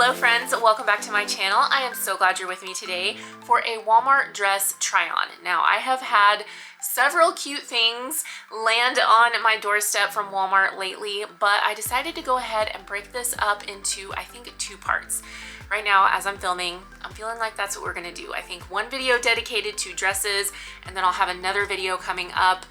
Hello friends, welcome back to my channel. I am so glad you're with me today for a Walmart dress try on. Now I have had several cute things land on my doorstep from Walmart lately, but I decided to go ahead and break this up into I think 2 parts. Right now as I'm filming, I'm feeling like that's what we're gonna do. I think one video dedicated to dresses, and then I'll have another video coming up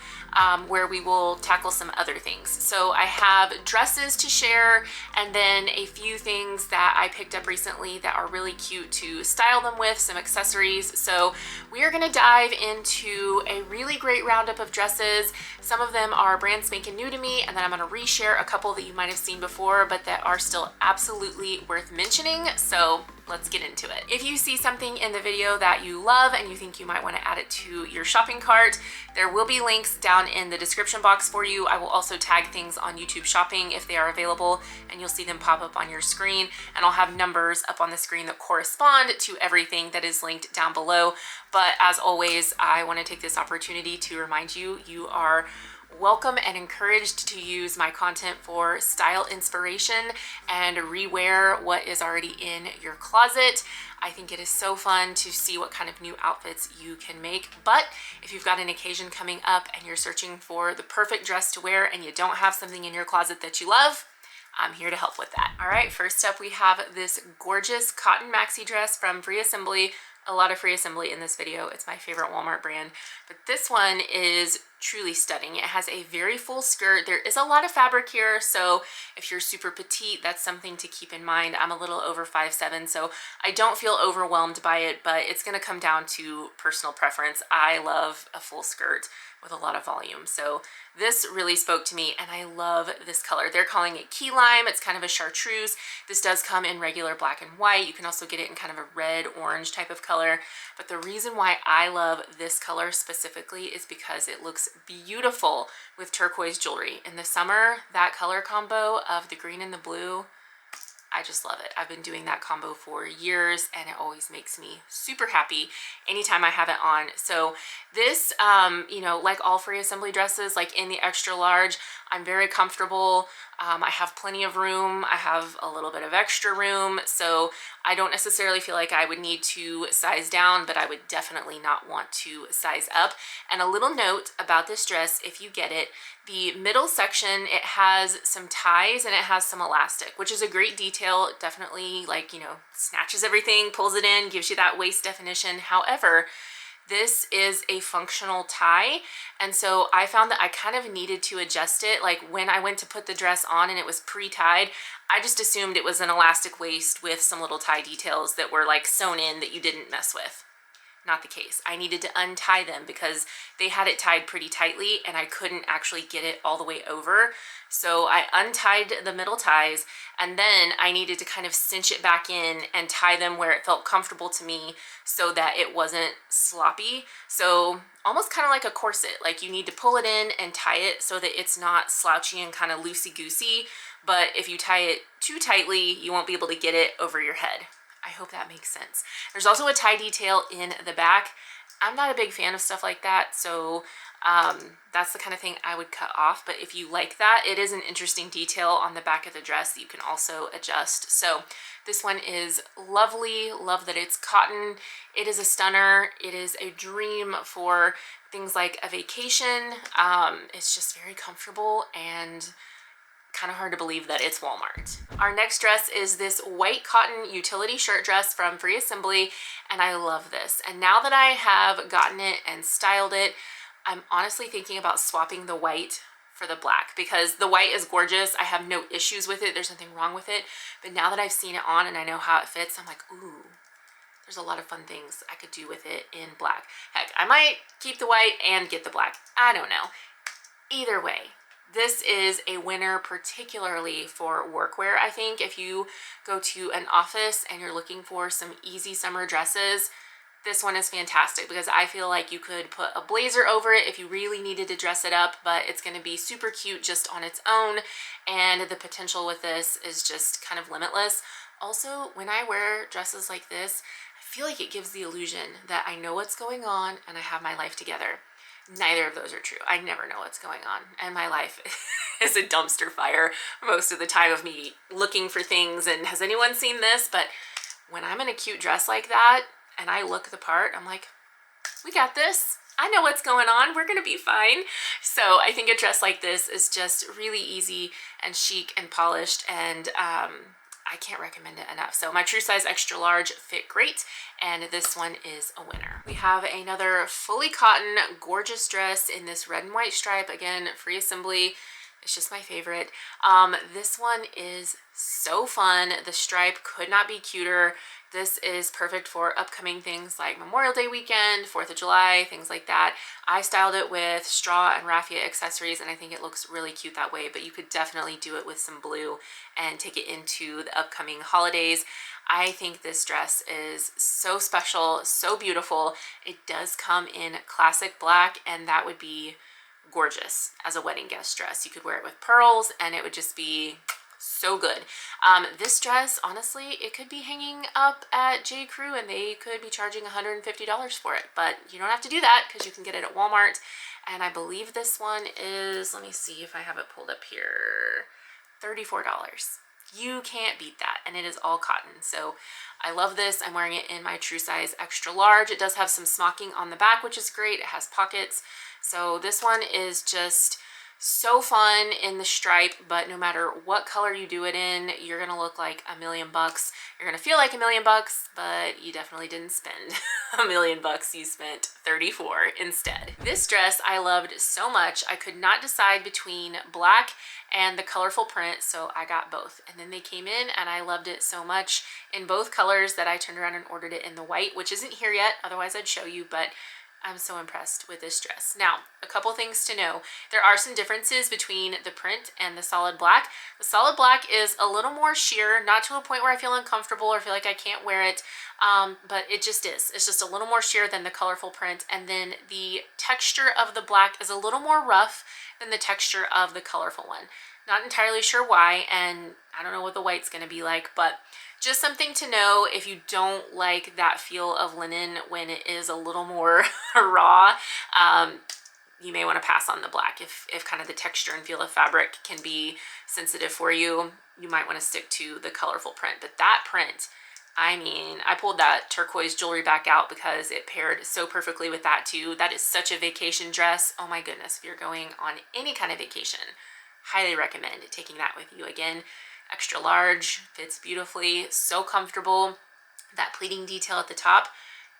where we will tackle some other things. So I have dresses to share and then a few things that I picked up recently that are really cute to style them with, some accessories. So we are gonna dive into a really great roundup of dresses. Some of them are brand spanking new to me, and then I'm gonna reshare a couple that you might have seen before but that are still absolutely worth mentioning. So let's get into it. If you see something in the video that you love and you think you might want to add it to your shopping cart, there will be links down in the description box for you. I will also tag things on YouTube Shopping if they are available, and you'll see them pop up on your screen, and I'll have numbers up on the screen that correspond to everything that is linked down below. But as always, I want to take this opportunity to remind you, you are welcome and encouraged to use my content for style inspiration and rewear what is already in your closet. I think it is so fun to see what kind of new outfits you can make. But if you've got an occasion coming up and you're searching for the perfect dress to wear and you don't have something in your closet that you love, I'm here to help with that. All right, first up we have this gorgeous cotton maxi dress from Free Assembly. A lot of Free Assembly in this video. It's my favorite Walmart brand, but this one is truly stunning. It has a very full skirt. There is a lot of fabric here, so if you're super petite, that's something to keep in mind. I'm a little over 5'7", so I don't feel overwhelmed by it, but it's gonna come down to personal preference. I love a full skirt with a lot of volume, so this really spoke to me, and I love this color. They're calling it key lime. It's kind of a chartreuse. This does come in regular black and white. You can also get it in kind of a red orange type of color, but the reason why I love this color specifically is because it looks beautiful with turquoise jewelry. In the summer, that color combo of the green and the blue, I just love it. I've been doing that combo for years, and it always makes me super happy anytime I have it on. So this, you know, like all Free Assembly dresses, like in the extra large, I'm very comfortable. I have plenty of room. I have a little bit of extra room, so I don't necessarily feel like I would need to size down, but I would definitely not want to size up. And a little note about this dress, if you get it, the middle section, it has some ties and it has some elastic, which is a great detail. It definitely, like, you know, snatches everything, pulls it in, gives you that waist definition. However, this is a functional tie, and so I found that I kind of needed to adjust it. Like when I went to put the dress on and it was pre-tied, I just assumed it was an elastic waist with some little tie details that were like sewn in that you didn't mess with. Not the case. I needed to untie them because they had it tied pretty tightly and I couldn't actually get it all the way over. So I untied the middle ties, and then I needed to kind of cinch it back in and tie them where it felt comfortable to me so that it wasn't sloppy. So almost kind of like a corset, like you need to pull it in and tie it so that it's not slouchy and kind of loosey-goosey. But if you tie it too tightly, you won't be able to get it over your head. I hope that makes sense. There's also a tie detail in the back. I'm not a big fan of stuff like that, so that's the kind of thing I would cut off. But if you like that, it is an interesting detail on the back of the dress that you can also adjust. So this one is lovely. Love that it's cotton. It is a stunner. It is a dream for things like a vacation. It's just very comfortable and kind of hard to believe that it's Walmart. Our next dress is this white cotton utility shirt dress from Free Assembly, and I love this. And now that I have gotten it and styled it, I'm honestly thinking about swapping the white for the black, because the white is gorgeous. I have no issues with it. There's nothing wrong with it. But now that I've seen it on and I know how it fits, I'm like, ooh, there's a lot of fun things I could do with it in black. Heck, I might keep the white and get the black. I don't know. Either way, this is a winner, particularly for workwear. I think if you go to an office and you're looking for some easy summer dresses, this one is fantastic because I feel like you could put a blazer over it if you really needed to dress it up, but it's going to be super cute just on its own, and the potential with this is just kind of limitless. Also, when I wear dresses like this, I feel like it gives the illusion that I know what's going on and I have my life together. Neither of those are true. I never know what's going on, and my life is a dumpster fire most of the time of me looking for things and has anyone seen this? But when I'm in a cute dress like that and I look the part, I'm like, we got this. I know what's going on. We're gonna be fine. So I think a dress like this is just really easy and chic and polished, and I can't recommend it enough. So my true size extra large fit great, and this one is a winner. We have another fully cotton gorgeous dress in this red and white stripe. Again, free assembly. It's just my favorite. This one is so fun. The stripe could not be cuter. This is perfect for upcoming things like Memorial Day weekend, 4th of July, things like that. I styled it with straw and raffia accessories, and I think it looks really cute that way, but you could definitely do it with some blue and take it into the upcoming holidays. I think this dress is so special, so beautiful. It does come in classic black, and that would be gorgeous as a wedding guest dress. You could wear it with pearls and it would just be so good. This dress, honestly, it could be hanging up at J. Crew and they could be charging $150 for it, but you don't have to do that because you can get it at Walmart. And I believe this one is, let me see if I have it pulled up here, $34. You can't beat that, and it is all cotton. So I love this. I'm wearing it in my true size extra large. It does have some smocking on the back, which is great. It has pockets. So this one is just so fun in the stripe, but no matter what color you do it in, you're gonna look like $1 million. You're gonna feel like $1 million, but you definitely didn't spend $1 million. You spent 34 instead. This dress I loved so much. I could not decide between black and the colorful print, so I got both. And then they came in and I loved it so much in both colors that I turned around and ordered it in the white, which isn't here yet, otherwise I'd show you, but I'm so impressed with this dress. Now, a couple things to know. There are some differences between the print and the solid black. The solid black is a little more sheer, not to a point where I feel uncomfortable or feel like I can't wear it, but it just is. It's just a little more sheer than the colorful print, and then the texture of the black is a little more rough than the texture of the colorful one. Not entirely sure why, and I don't know what the white's gonna be like, but just something to know if you don't like that feel of linen when it is a little more raw. You may want to pass on the black. If kind of the texture and feel of fabric can be sensitive for you, you might want to stick to the colorful print. But that print, I mean, I pulled that turquoise jewelry back out because it paired so perfectly with that too. That is such a vacation dress. Oh my goodness, if you're going on any kind of vacation, highly recommend taking that with you. Again, extra large, fits beautifully, so comfortable. That pleating detail at the top,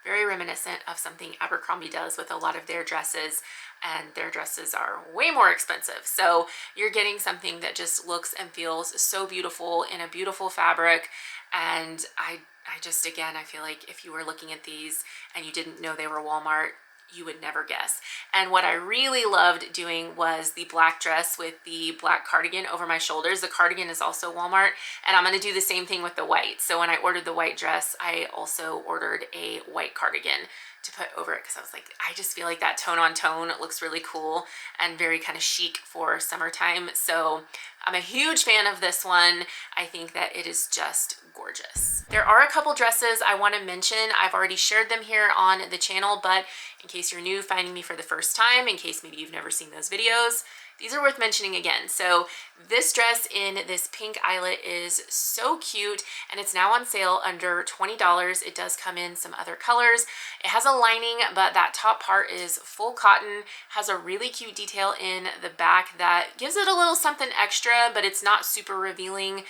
very reminiscent of something Abercrombie does with a lot of their dresses, and their dresses are way more expensive. So you're getting something that just looks and feels so beautiful in a beautiful fabric. And I just, again, I feel like if you were looking at these and you didn't know they were Walmart, you would never guess. And what I really loved doing was the black dress with the black cardigan over my shoulders. The cardigan is also Walmart, and I'm going to do the same thing with the white. So when I ordered the white dress, I also ordered a white cardigan to put over it because I was like, I just feel like that tone on tone looks really cool and very kind of chic for summertime. So I'm a huge fan of this one. I think that it is just gorgeous. There are a couple dresses I want to mention. I've already shared them here on the channel, but in case you're new, finding me for the first time, in case maybe you've never seen those videos, these are worth mentioning again. So this dress in this pink eyelet is so cute, and it's now on sale under $20. It does come in some other colors. It has a lining, but that top part is full cotton, has a really cute detail in the back that gives it a little something extra, but it's not super revealing.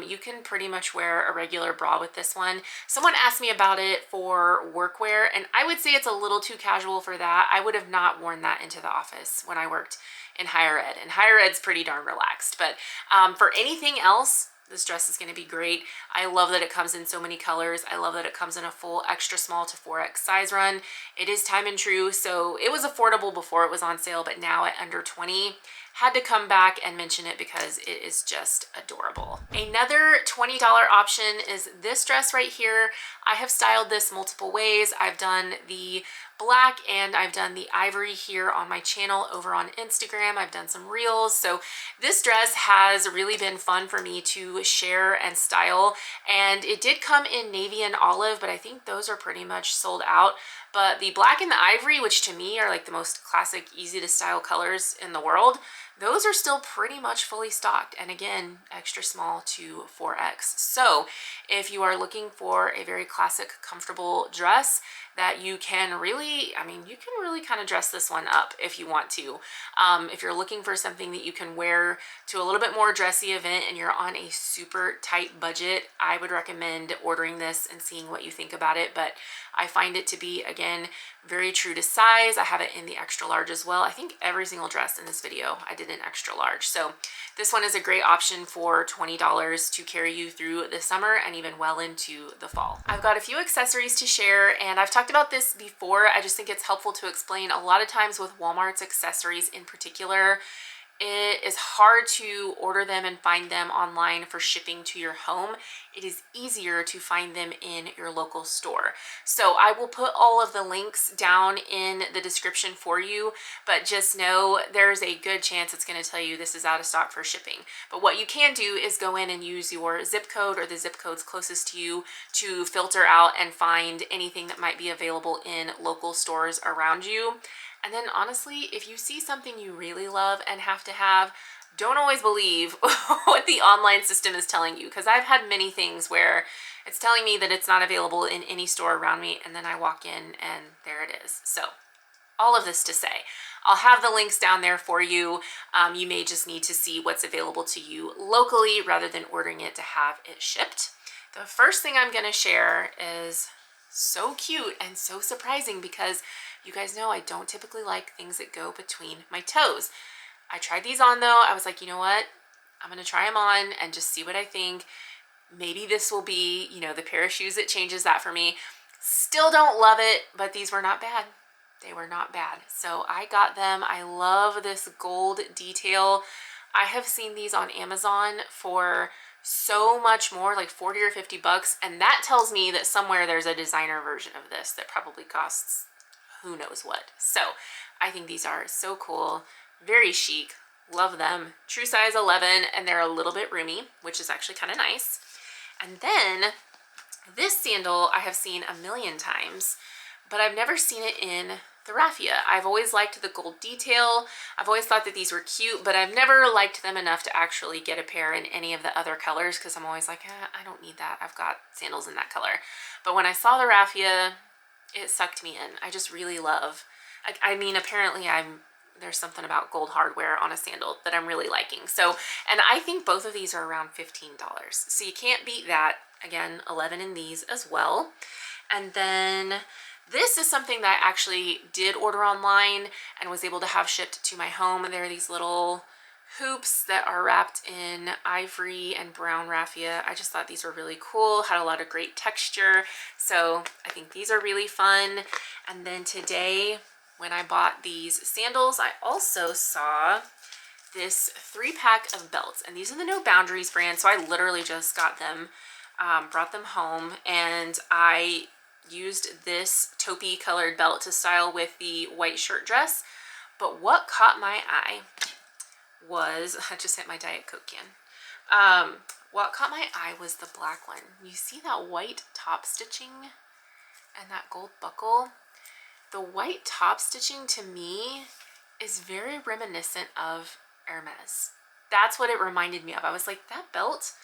You can pretty much wear a regular bra with this one. Someone asked me about it for workwear, and I would say it's a little too casual for that. I would have not worn that into the office when I worked in higher ed, and higher ed's pretty darn relaxed. But for anything else, this dress is going to be great. I love that it comes in so many colors. I love that it comes in a full extra small to 4X size run. It is time and true, so it was affordable before it was on sale, but now at under 20, had to come back and mention it because it is just adorable. Another $20 option is this dress right here. I have styled this multiple ways. I've done the black, and I've done the ivory here on my channel over on Instagram. I've done some reels. So this dress has really been fun for me to share and style, and it did come in navy and olive, but I think those are pretty much sold out. But the black and the ivory, which to me are like the most classic, easy to style colors in the world, those are still pretty much fully stocked, and again, extra small to 4X. So if you are looking for a very classic, comfortable dress that you can really, I mean, you can really kind of dress this one up if you want to. If you're looking for something that you can wear to a little bit more dressy event and you're on a super tight budget, I would recommend ordering this and seeing what you think about it. But I find it to be, again, very true to size. I have it in the extra large as well. I think every single dress in this video I did in extra large. So this one is a great option for $20 to carry you through the summer and even well into the fall. I've got a few accessories to share, and I've talked about this before. I just think it's helpful to explain. A lot of times with Walmart's accessories in particular, it is hard to order them and find them online for shipping to your home. It is easier to find them in your local store. So I will put all of the links down in the description for you, but just know there's a good chance it's going to tell you this is out of stock for shipping. But what you can do is go in and use your zip code or the zip codes closest to you to filter out and find anything that might be available in local stores around you. And then honestly, if you see something you really love and have to have, don't always believe what the online system is telling you, because I've had many things where it's telling me that it's not available in any store around me, and then I walk in and there it is. So all of this to say, I'll have the links down there for you. You may just need to see what's available to you locally rather than ordering it to have it shipped. The first thing I'm going to share is so cute and so surprising, because you guys know I don't typically like things that go between my toes. I tried these on though. I was like, you know what? I'm going to try them on and just see what I think. Maybe this will be, you know, the pair of shoes that changes that for me. Still don't love it, but these were not bad. They were not bad. So I got them. I love this gold detail. I have seen these on Amazon for so much more, like 40 or 50 bucks. And that tells me that somewhere there's a designer version of this that probably costs who knows what. So I think these are so cool, very chic, love them. True size 11, and they're a little bit roomy, which is actually kind of nice. And then this sandal I have seen a million times, but I've never seen it in the raffia. I've always liked the gold detail. I've always thought that these were cute, but I've never liked them enough to actually get a pair in any of the other colors, because I'm always like, I don't need that. I've got sandals in that color. But when I saw the raffia, it sucked me in. I just really love, I mean, apparently there's something about gold hardware on a sandal that I'm really liking. So, and I think both of these are around $15. So you can't beat that. Again, 11 in these as well. And then this is something that I actually did order online and was able to have shipped to my home. There are these little hoops that are wrapped in ivory and brown raffia. I just thought these were really cool, had a lot of great texture. So I think these are really fun. And then today, when I bought these sandals, I also saw this 3-pack of belts, and these are the No Boundaries brand. So I literally just got them, brought them home, and I used this taupey colored belt to style with the white shirt dress. But what caught my eye was, I just hit my Diet Coke can. What caught my eye was the black one. You see that white top stitching and that gold buckle? The white top stitching to me is very reminiscent of Hermes. That's what it reminded me of. I was like, that belt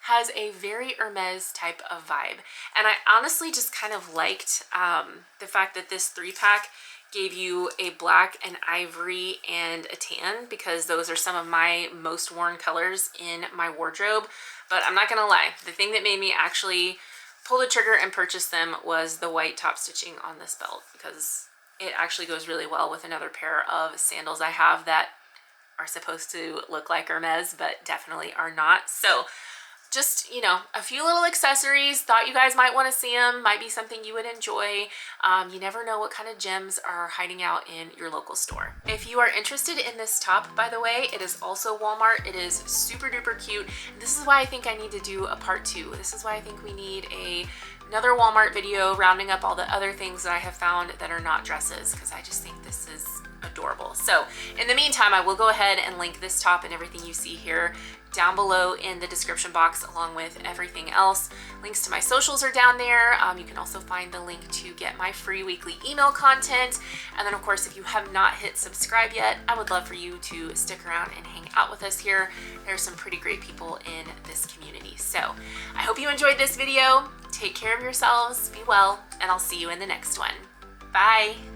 has a very Hermes type of vibe. And I honestly just kind of liked the fact that this 3-pack gave you a black, an ivory, and a tan, because those are some of my most worn colors in my wardrobe. But I'm not gonna lie, the thing that made me actually pull the trigger and purchase them was the white top stitching on this belt, because it actually goes really well with another pair of sandals I have that are supposed to look like Hermes but definitely are not. So just, you know, a few little accessories. Thought you guys might want to see them. Might be something you would enjoy. You never know what kind of gems are hiding out in your local store. If you are interested in this top, by the way, it is also Walmart. It is super duper cute. This is why I think I need to do a part 2. This is why I think we need another Walmart video rounding up all the other things that I have found that are not dresses, because I just think this is adorable. So in the meantime, I will go ahead and link this top and everything you see here down below in the description box, along with everything else. Links to my socials are down there. You can also find the link to get my free weekly email content. And then of course, if you have not hit subscribe yet, I would love for you to stick around and hang out with us here. There's some pretty great people in this community. So I hope you enjoyed this video. Take care of yourselves, be well, and I'll see you in the next one. Bye.